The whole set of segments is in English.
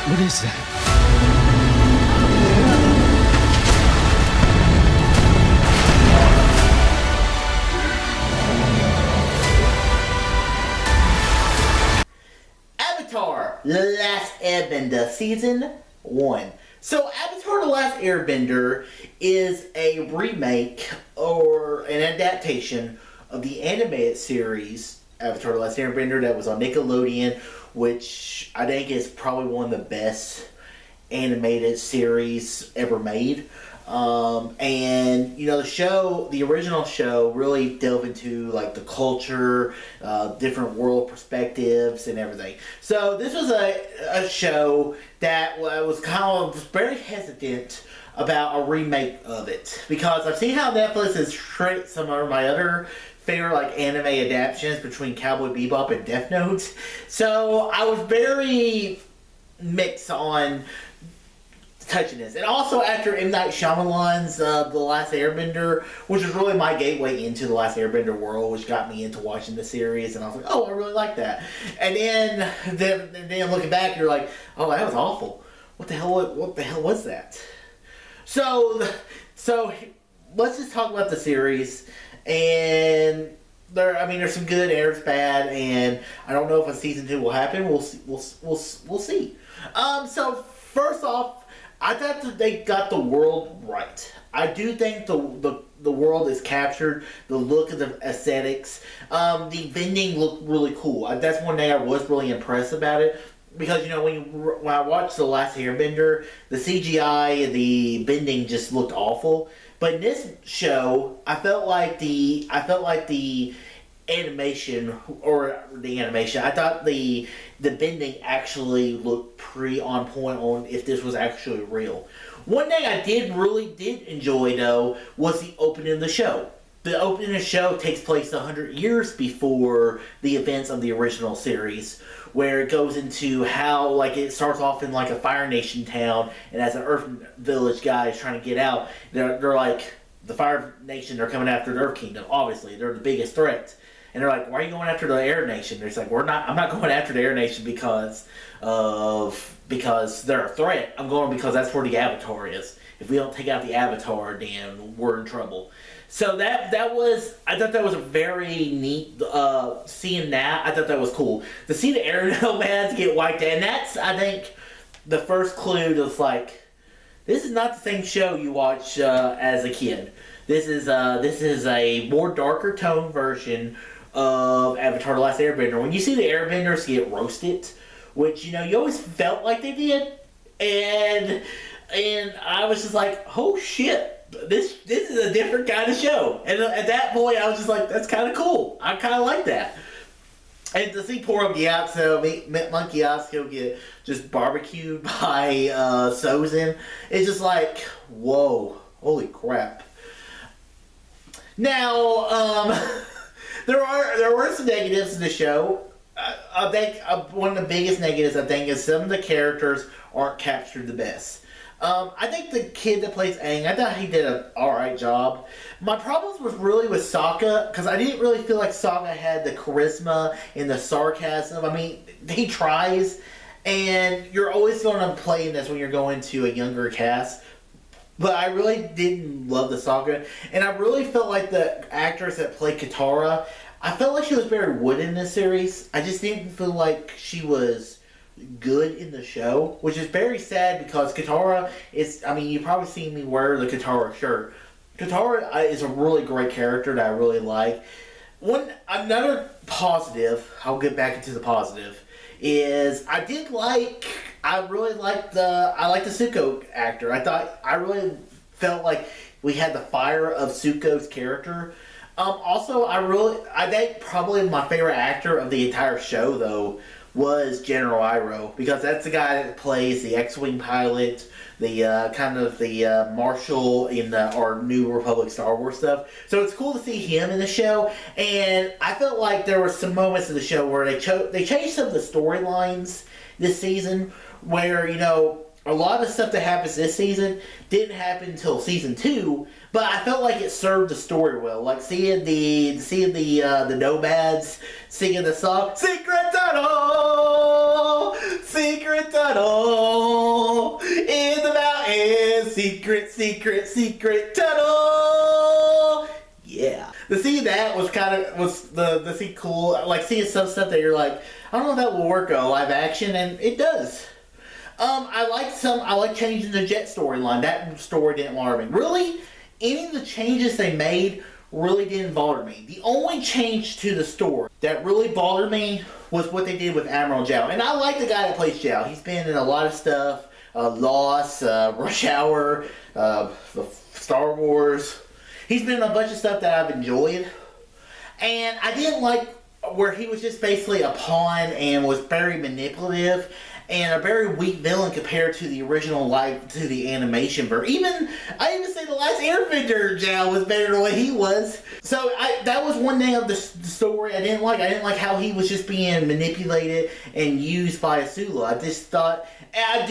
What is that? Avatar: The Last Airbender Season 1. So, Avatar: The Last Airbender is a remake or an adaptation of the animated series Avatar: The Last Airbender that was on Nickelodeon, which I think is probably one of the best animated series ever made. And you know, the original show really delved into like the culture, different world perspectives and everything. So this was a show that was kind of very hesitant about a remake of it, because I've seen how Netflix has tricked some of my other favorite like anime adaptations between Cowboy Bebop and Death Note. So I was very mixed on touching this. And also after M. Night Shyamalan's The Last Airbender, which was really my gateway into The Last Airbender world, which got me into watching the series, and I was like, oh, I really like that. And then looking back, you're like, oh, that was awful. What the hell was that? So let's just talk about the series. And there's some good, there's bad, and I don't know if a season 2 will happen. We'll see. So first off, I thought that they got the world right. I do think the world is captured. The look of the aesthetics, the vending looked really cool. That's one thing I was really impressed about it. Because, you know, when I watched The Last Airbender, the CGI, the bending just looked awful. But in this show, I felt like the animation, I thought the bending actually looked pretty on point on if this was actually real. One thing I really did enjoy, though, was the opening of the show. The opening of the show takes place 100 years before the events of the original series, where it goes into how, like, it starts off in, like, a Fire Nation town, and as an Earth Village guy is trying to get out, they're like, the Fire Nation, they're coming after the Earth Kingdom, obviously. They're the biggest threat. And they're like, why are you going after the Air Nation? They're like, I'm not going after the Air Nation because they're a threat. I'm going because that's where the Avatar is. If we don't take out the Avatar, then we're in trouble. So I thought that was a very neat, seeing that, I thought that was cool. To see the air nomads get wiped out, and that's, I think, the first clue to, like, this is not the same show you watch as a kid. This is a more darker tone version of Avatar: The Last Airbender. When you see the Airbenders get roasted, which, you know, you always felt like they did, and I was just like, oh shit. This is a different kind of show. And at that point, I was just like, that's kind of cool. I kind of like that. And to see poor Monkey Yasuo get just barbecued by Sozin, it's just like, whoa, holy crap. Now, there were some negatives in the show. I think one of the biggest negatives, I think, is some of the characters aren't captured the best. I think the kid that plays Aang, I thought he did an alright job. My problems was really with Sokka, because I didn't really feel like Sokka had the charisma and the sarcasm. I mean, he tries, and you're always going to play in this when you're going to a younger cast. But I really didn't love the Sokka, and I really felt like the actress that played Katara, I felt like she was very wood in this series. I just didn't feel like she was good in the show, which is very sad because Katara is, I mean, you've probably seen me wear the Katara shirt. Katara is a really great character that I really like. Another positive, I'll get back into the positive, is I really like the Zuko actor. I really felt like we had the fire of Zuko's character. Also, I think probably my favorite actor of the entire show, though, was General Iroh, because that's the guy that plays the X-Wing pilot, the kind of the Marshal in our New Republic Star Wars stuff. So it's cool to see him in the show, and I felt like there were some moments in the show where they changed some of the storylines this season, where, you know, a lot of stuff that happens this season didn't happen until season 2, but I felt like it served the story well. Like seeing the nomads singing the song "Secret Tunnel, Secret secret tunnel in the mountains. Secret, secret, secret tunnel. Yeah. To see that was the see cool. Like seeing some stuff that you're like, I don't know if that will work on live action, and it does. I like changing the Jet storyline. That story didn't bother me. Really, any of the changes they made really didn't bother me. The only change to the story that really bothered me was what they did with Admiral Zhao. And I like the guy that plays Zhao. He's been in a lot of stuff. Lost, Rush Hour, Star Wars. He's been in a bunch of stuff that I've enjoyed. And I didn't like where he was just basically a pawn and was very manipulative and a very weak villain compared to the original to the animation version. I even say the last Airbender Zhao was better than what he was. So that was one thing of the story I didn't like. I didn't like how he was just being manipulated and used by Azula. I just thought,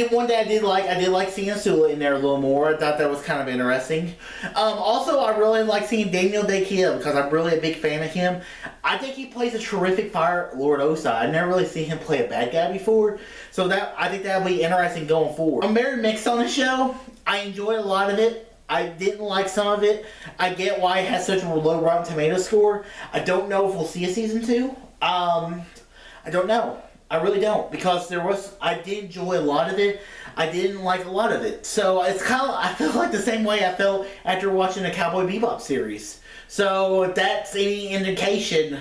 one day I did like seeing Azula in there a little more. I thought that was kind of interesting. Also, I really like seeing Daniel Day-Kim because I'm really a big fan of him. I think he plays a terrific Fire Lord Osai. I never really seen him play a bad guy before. So I think that'll be interesting going forward. I'm very mixed on the show. I enjoyed a lot of it. I didn't like some of it. I get why it has such a low Rotten Tomato score. I don't know if we'll see a season 2. I don't know. I really don't, because I did enjoy a lot of it. I didn't like a lot of it. So it's I feel like the same way I felt after watching the Cowboy Bebop series. So if that's any indication,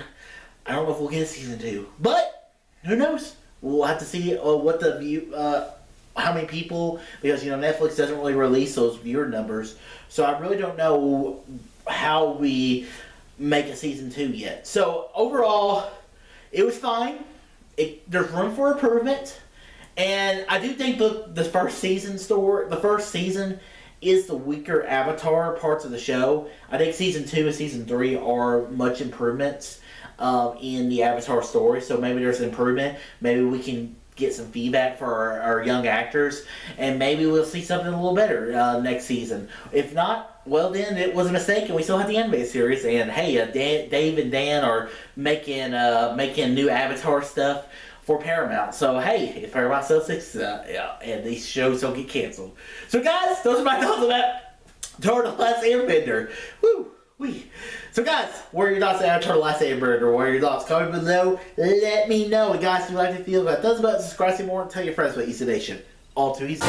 I don't know if we'll get a season 2. But who knows? We'll have to see what the view, how many people, because Netflix doesn't really release those viewer numbers. So I really don't know how we make a season 2 yet. So overall, it was fine. There's room for improvement, and I do think the first season is the weaker Avatar parts of the show. I think season 2 and season 3 are much improvements in the Avatar story, so maybe there's an improvement. Maybe we can get some feedback for our young actors, and maybe we'll see something a little better next season. If not, well then it was a mistake, and we still have the anime series. And hey, Dave and Dan are making new Avatar stuff for Paramount. So hey, if Paramount sells and these shows don't get canceled. So guys, those are my thoughts about Avatar: The Last Airbender. Woo! So guys, what are your thoughts on Avatar: The Last Airbender? What are your thoughts? Comment below. Let me know. And guys, if you like the video, thumbs up, subscribe, see more, and tell your friends about East Nation. All too easy.